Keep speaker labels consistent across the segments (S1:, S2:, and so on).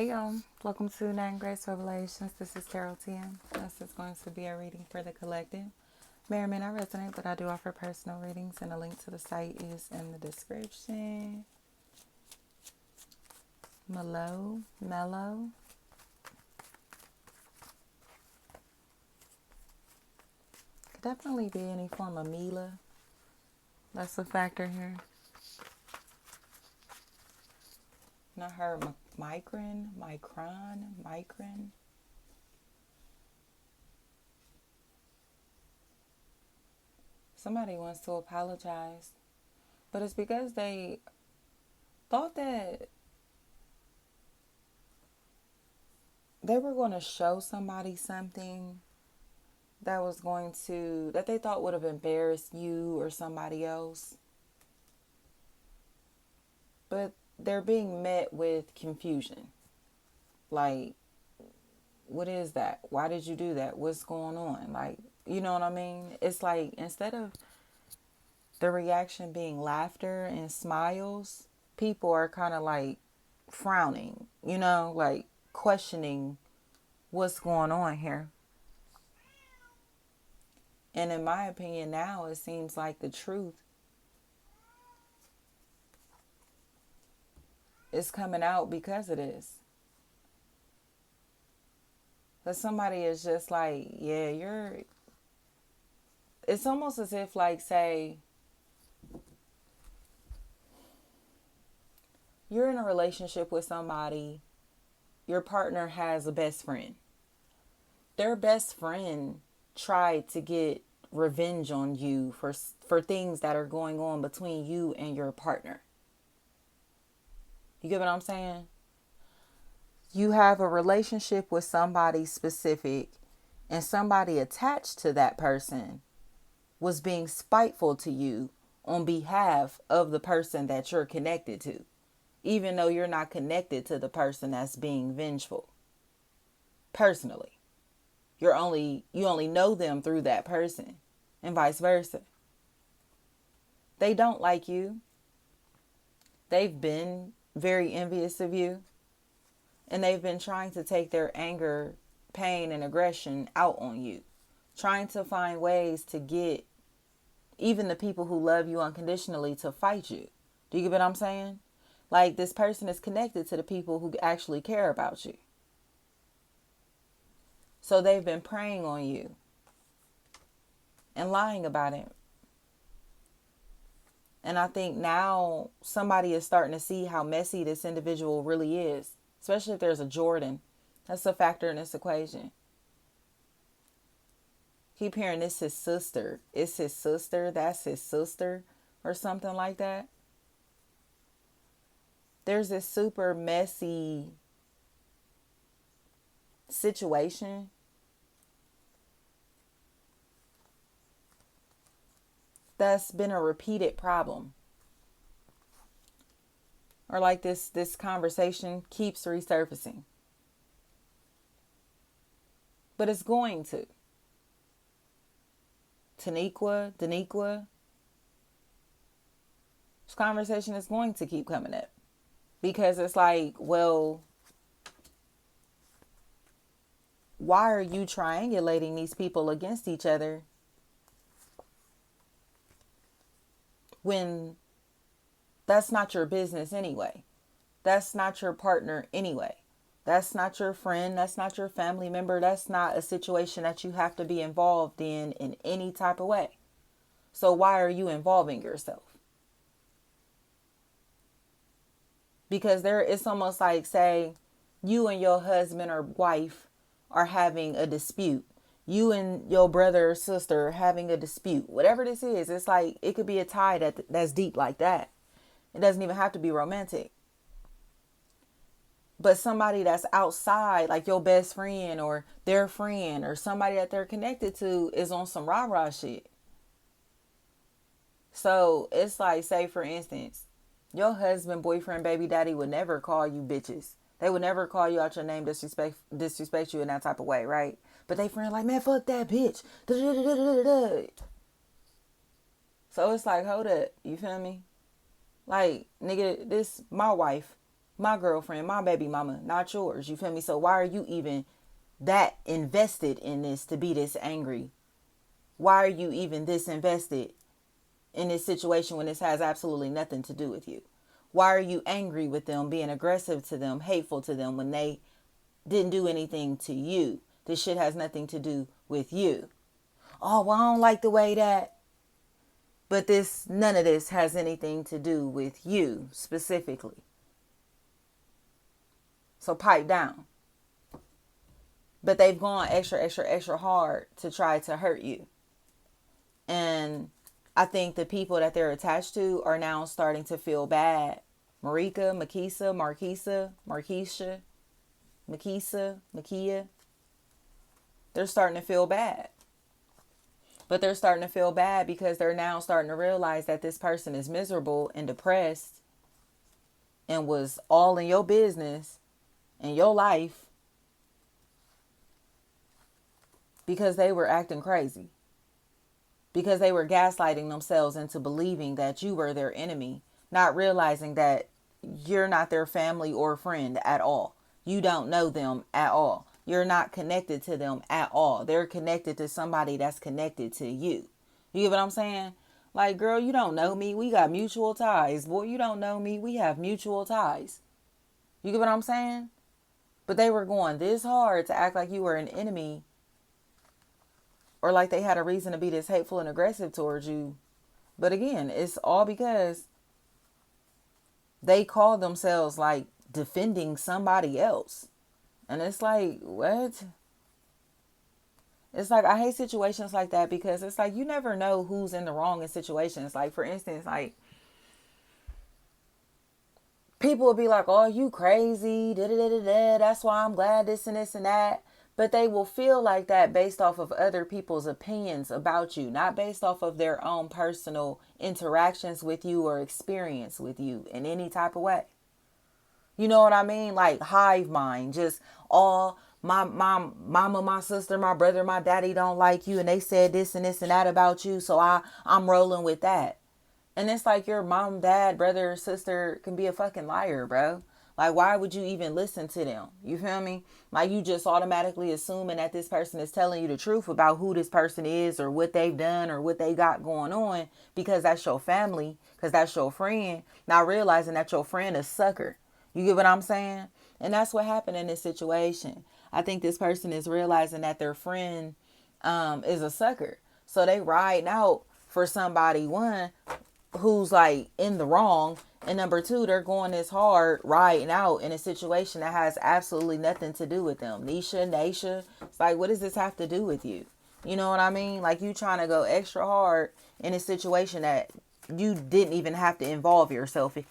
S1: Hey y'all, welcome to Nine Grace Revelations. This is Carol TM. This is going to be a reading for the collective. May or may not resonate, but I do offer personal readings, and a link to the site is in the description. Mellow. Could definitely be any form of Mila. That's a factor here. And I heard micron. Somebody wants to apologize, but it's because they thought that they were going to show somebody something that they thought would have embarrassed you or somebody else. But they're being met with confusion. Like, what is that? Why did you do that? What's going on? Like, you know what I mean? It's like, instead of the reaction being laughter and smiles, people are kind of like frowning, like questioning what's going on here. And in my opinion, now it seems like the truth is coming out because of this. But somebody is just like, yeah, it's almost as if, like, say, you're in a relationship with somebody, your partner has a best friend. Their best friend tried to get revenge on you for things that are going on between you and your partner. You get what I'm saying? You have a relationship with somebody specific, and somebody attached to that person was being spiteful to you on behalf of the person that you're connected to, even though you're not connected to the person that's being vengeful. Personally, you only know them through that person, and vice versa. They don't like you. They've been very envious of you, and they've been trying to take their anger, pain, and aggression out on you, trying to find ways to get even the people who love you unconditionally to fight you. Do you get what I'm saying? Like, this person is connected to the people who actually care about you. So they've been preying on you and lying about it. And I think now somebody is starting to see how messy this individual really is, especially if there's a Jordan. That's a factor in this equation. Keep hearing this his sister. It's his sister. That's his sister, or something like that. There's this super messy situation that's been a repeated problem. Or like this conversation keeps resurfacing. But it's going to. Daniqua, this conversation is going to keep coming up. Because it's like, well, why are you triangulating these people against each other when that's not your business anyway? That's not your partner anyway. That's not your friend. That's not your family member. That's not a situation that you have to be involved in any type of way. So why are you involving yourself? Because it's almost like, say, you and your husband or wife are having a dispute. You and your brother or sister are having a dispute. Whatever this is, it's like it could be a tie that's deep like that. It doesn't even have to be romantic. But somebody that's outside, like your best friend or their friend or somebody that they're connected to, is on some rah-rah shit. So it's like, say for instance, your husband, boyfriend, baby daddy would never call you bitches. They would never call you out your name, disrespect you in that type of way, right? But they friend like, man, fuck that bitch. So it's like, hold up, you feel me? Like, nigga, this my wife, my girlfriend, my baby mama, not yours. You feel me? So why are you even that invested in this to be this angry? Why are you even this invested in this situation when this has absolutely nothing to do with you? Why are you angry with them, being aggressive to them, hateful to them when they didn't do anything to you? This shit has nothing to do with you. Oh, well, I don't like the way that. But none of this has anything to do with you specifically. So pipe down. But they've gone extra, extra, extra hard to try to hurt you. And I think the people that they're attached to are now starting to feel bad. Marika, Makia. They're starting to feel bad. But they're starting to feel bad because they're now starting to realize that this person is miserable and depressed and was all in your business and your life because they were acting crazy. Because they were gaslighting themselves into believing that you were their enemy, not realizing that you're not their family or friend at all. You don't know them at all. You're not connected to them at all. They're connected to somebody that's connected to you. You get what I'm saying? Like, girl, you don't know me. We got mutual ties. Boy, you don't know me. We have mutual ties. You get what I'm saying? But they were going this hard to act like you were an enemy, or like they had a reason to be this hateful and aggressive towards you. But again, it's all because they call themselves like defending somebody else. And it's like, what? It's like, I hate situations like that because it's like, you never know who's in the wrong in situations. Like, for instance, like, people will be like, oh, you crazy, da-da-da-da-da, that's why I'm glad this and this and that. But they will feel like that based off of other people's opinions about you, not based off of their own personal interactions with you or experience with you in any type of way. You know what I mean? Like hive mind, just all my mama, my sister, my brother, my daddy don't like you and they said this and this and that about you, so I'm rolling with that. And it's like your mom, dad, brother, sister can be a fucking liar, bro. Like, why would you even listen to them? You feel me? Like, you just automatically assuming that this person is telling you the truth about who this person is or what they've done or what they got going on because that's your family, because that's your friend, not realizing that your friend is a sucker. You get what I'm saying? And that's what happened in this situation. I think this person is realizing that their friend is a sucker. So they riding out for somebody, one, who's like in the wrong, and number two, they're going this hard riding out in a situation that has absolutely nothing to do with them. Nasha, it's like, what does this have to do with you? You know what I mean? Like, you trying to go extra hard in a situation that you didn't even have to involve yourself in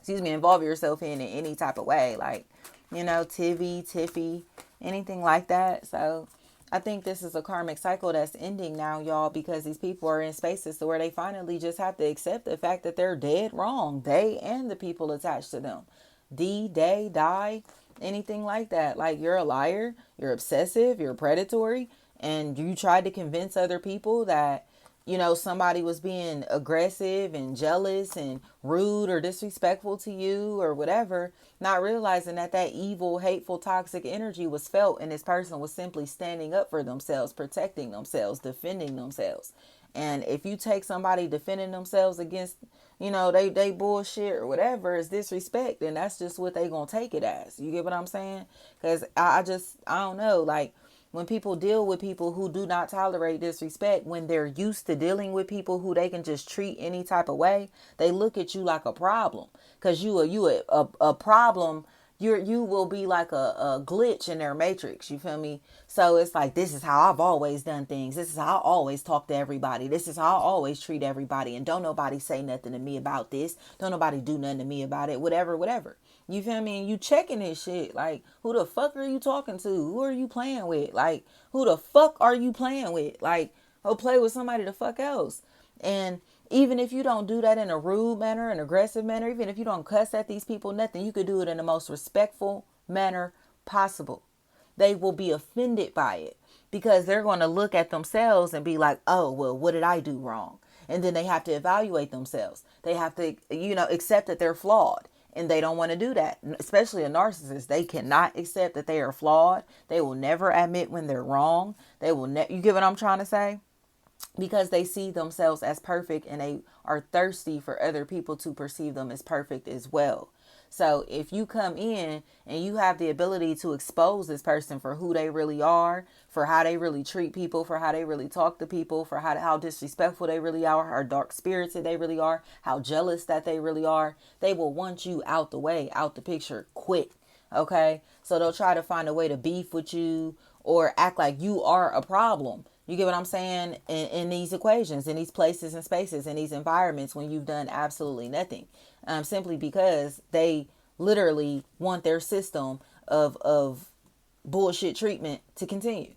S1: any type of way. Like, you know, Tiffy, anything like that. So I think this is a karmic cycle that's ending now, y'all, because these people are in spaces to where they finally just have to accept the fact that they're dead wrong. They and the people attached to them. They, die, anything like that. Like, you're a liar, you're obsessive, you're predatory, and you tried to convince other people that, you know, somebody was being aggressive and jealous and rude or disrespectful to you or whatever, not realizing that that evil, hateful, toxic energy was felt and this person was simply standing up for themselves, protecting themselves, defending themselves. And if you take somebody defending themselves against, you know, they bullshit or whatever is disrespect, then that's just what they gonna take it as. You get what I'm saying? Because I don't know, like, when people deal with people who do not tolerate disrespect, when they're used to dealing with people who they can just treat any type of way, they look at you like a problem. Because you a problem. You will be like a glitch in their matrix. You feel me? So it's like, this is how I've always done things. This is how I always talk to everybody. This is how I always treat everybody. And don't nobody say nothing to me about this. Don't nobody do nothing to me about it. Whatever. You feel me? And you checking this shit. Like, who the fuck are you talking to? Who are you playing with? Like, who the fuck are you playing with? Like, go play with somebody the fuck else. And even if you don't do that in a rude manner, an aggressive manner, even if you don't cuss at these people, nothing, you could do it in the most respectful manner possible. They will be offended by it because they're going to look at themselves and be like, oh, well, what did I do wrong? And then they have to evaluate themselves. They have to, you know, accept that they're flawed And they don't want to do that, especially a narcissist. They cannot accept that they are flawed. They will never admit when they're wrong. They will you get what I'm trying to say? Because they see themselves as perfect and they are thirsty for other people to perceive them as perfect as well. So if you come in and you have the ability to expose this person for who they really are, for how they really treat people, for how they really talk to people, for how disrespectful they really are, how dark spirited they really are, how jealous that they really are, they will want you out the way, out the picture quick. Okay? So they'll try to find a way to beef with you or act like you are a problem. You get what I'm saying? In these equations, in these places and spaces, in these environments when you've done absolutely nothing. Simply because they literally want their system of bullshit treatment to continue.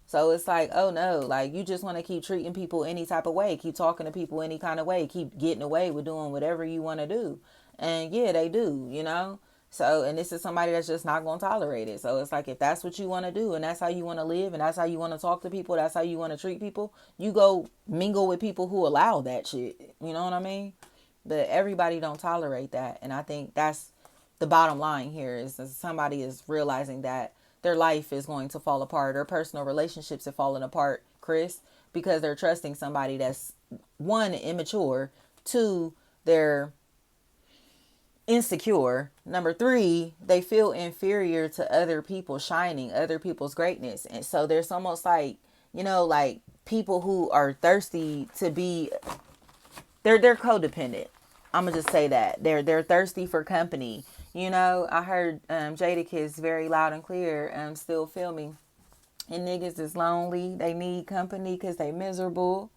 S1: So it's like, oh no, like you just want to keep treating people any type of way, keep talking to people any kind of way, keep getting away with doing whatever you want to do. And yeah, they do, you know? So, and this is somebody that's just not going to tolerate it. So it's like, if that's what you want to do and that's how you want to live and that's how you want to talk to people, that's how you want to treat people, you go mingle with people who allow that shit. You know what I mean? But everybody don't tolerate that. And I think that's the bottom line here is that somebody is realizing that their life is going to fall apart, or personal relationships are falling apart, Chris, because they're trusting somebody that's, one, immature, two, they're insecure, number three, they feel inferior to other people shining, other people's greatness. And so there's almost like, you know, like people who are thirsty to be, they're codependent. I'm gonna just say that they're thirsty for company. You know, I heard Jadakiss very loud and clear. Still filming, and niggas is lonely. They need company because they miserable.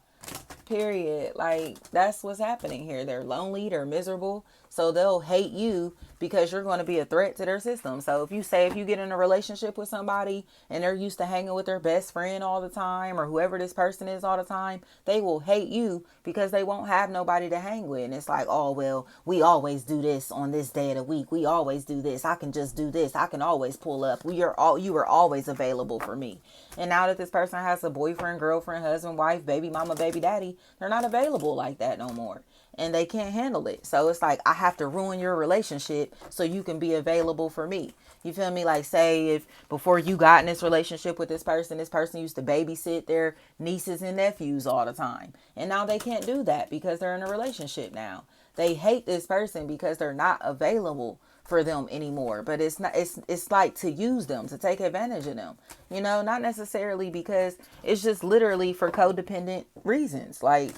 S1: Period. Like, that's what's happening here. They're lonely, they're miserable, so they'll hate you because you're going to be a threat to their system. So if you get in a relationship with somebody and they're used to hanging with their best friend all the time, or whoever this person is all the time, they will hate you because they won't have nobody to hang with. And it's like, oh well, we always do this on this day of the week, we always do this, I can just do this, I can always pull up, you are always available for me. And now that this person has a boyfriend, girlfriend, husband, wife, baby mama, baby daddy, they're not available like that no more. And they can't handle it. So it's like, I have to ruin your relationship so you can be available for me. You feel me? Like, say if before you got in this relationship with this person used to babysit their nieces and nephews all the time. And now they can't do that because they're in a relationship now. They hate this person because they're not available for them anymore. But it's like to use them, to take advantage of them. You know, not necessarily, because it's just literally for codependent reasons. Like,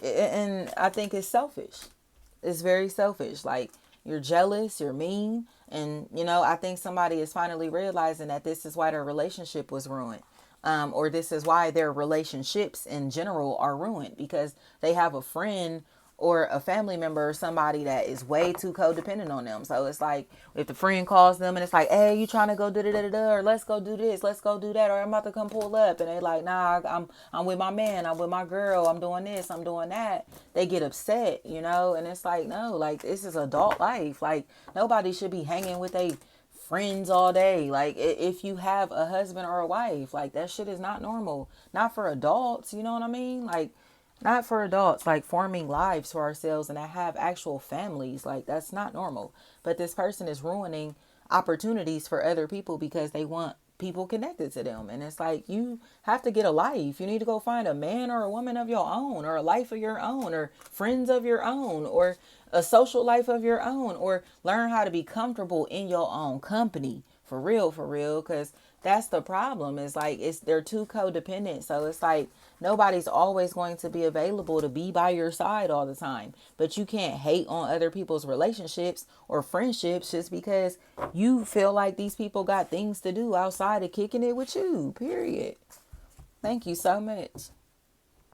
S1: and I think it's selfish. It's very selfish. Like, you're jealous, you're mean. And, you know, I think somebody is finally realizing that this is why their relationship was ruined. Or this is why their relationships in general are ruined, because they have a friend or a family member or somebody that is way too codependent on them. So it's like, if the friend calls them and it's like, hey, you trying to go da-da-da-da-da, or let's go do this, let's go do that, or I'm about to come pull up, and they like, nah, I'm with my man, I'm with my girl, I'm doing this, I'm doing that. They get upset, you know. And it's like, no, like, this is adult life. Like, nobody should be hanging with their friends all day. Like, if you have a husband or a wife, like, that shit is not normal. Not for adults, you know what I mean? Like, not for adults, like forming lives for ourselves and that have actual families. Like, that's not normal. But this person is ruining opportunities for other people because they want people connected to them. And it's like, you have to get a life. You need to go find a man or a woman of your own, or a life of your own, or friends of your own, or a social life of your own, or learn how to be comfortable in your own company. For real, because that's the problem. Is like, they're too codependent. So it's like, nobody's always going to be available to be by your side all the time. But you can't hate on other people's relationships or friendships just because you feel like these people got things to do outside of kicking it with you. Period. Thank you so much.